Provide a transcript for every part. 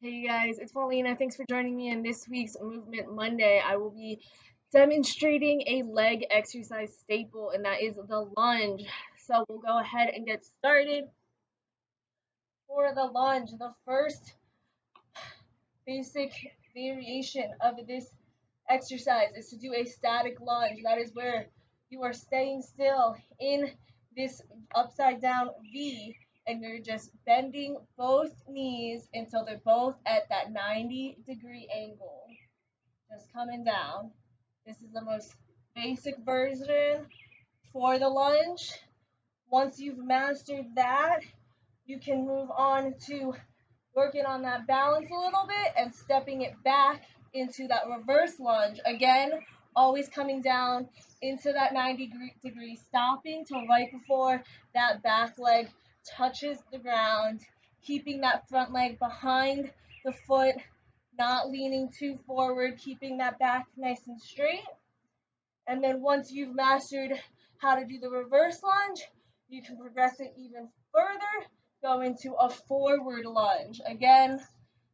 Hey guys, it's Paulina. Thanks for joining me in this week's Movement Monday. I will be demonstrating a leg exercise staple, and that is the lunge. So we'll go ahead and get started. For the lunge, the first basic variation of this exercise is to do a static lunge. That is where you are staying still in this upside down V and you're just bending both knees until they're both at that 90-degree angle. Just coming down. This is the most basic version for the lunge. Once you've mastered that, you can move on to working on that balance a little bit and stepping it back into that reverse lunge. Again, always coming down into that 90 degree, stopping till right before that back leg touches the ground, keeping that front leg behind the foot, not leaning too forward, keeping that back nice and straight. And then once you've mastered how to do the reverse lunge, you can progress it even further, go into a forward lunge. Again,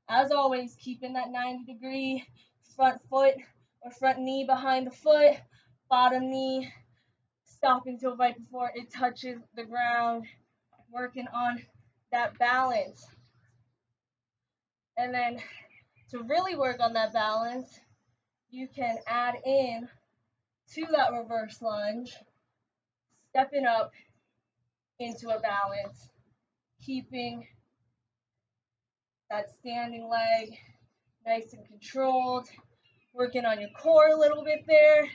as always, keeping that 90-degree front foot or front knee behind the foot, bottom knee stopping till right before it touches the ground, working on that balance. And then to really work on that balance, you can add in to that reverse lunge, stepping up into a balance, keeping that standing leg nice and controlled, working on your core a little bit there.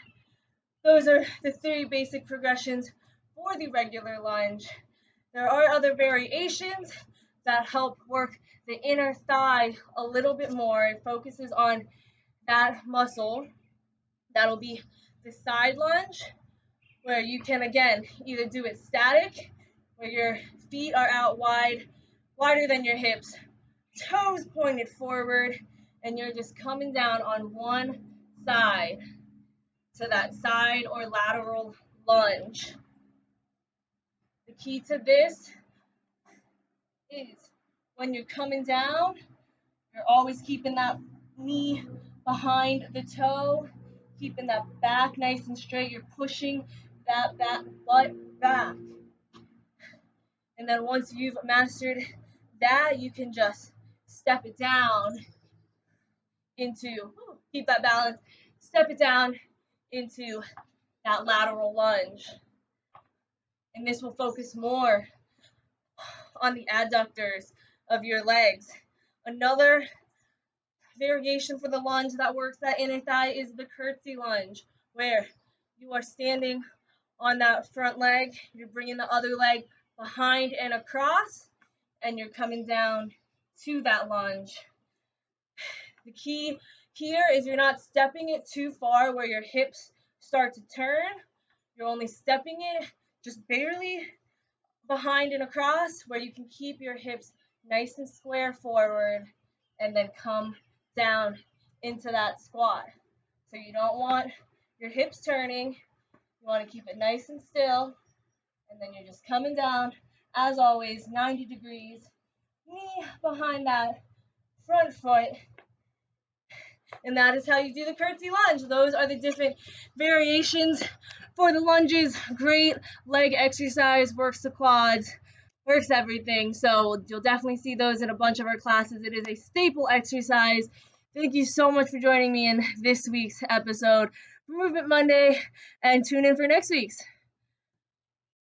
Those are the three basic progressions for the regular lunge. There are other variations that help work the inner thigh a little bit more. It focuses on that muscle. That'll be the side lunge, where you can again either do it static, where your feet are out wide, wider than your hips, toes pointed forward, and you're just coming down on one side to that side or lateral lunge. The key to this is when you're coming down, you're always keeping that knee behind the toe, keeping that back nice and straight. You're pushing that back butt back. And then once you've mastered that, you can just step it down into, keep that balance, step it down into that lateral lunge. And this will focus more on the adductors of your legs. Another variation for the lunge that works that inner thigh is the curtsy lunge, where you are standing on that front leg, you're bringing the other leg behind and across, and you're coming down to that lunge. The key here is you're not stepping it too far where your hips start to turn. You're only stepping it just barely behind and across, where you can keep your hips nice and square forward and then come down into that squat. So you don't want your hips turning. You want to keep it nice and still. And then you're just coming down, as always, 90 degrees, knee behind that front foot. And that is how you do the curtsy lunge. Those are the different variations for the lunges. Great leg exercise, works the quads, works everything. So you'll definitely see those in a bunch of our classes. It is a staple exercise. Thank you so much for joining me in this week's episode for Movement Monday, and tune in for next week's.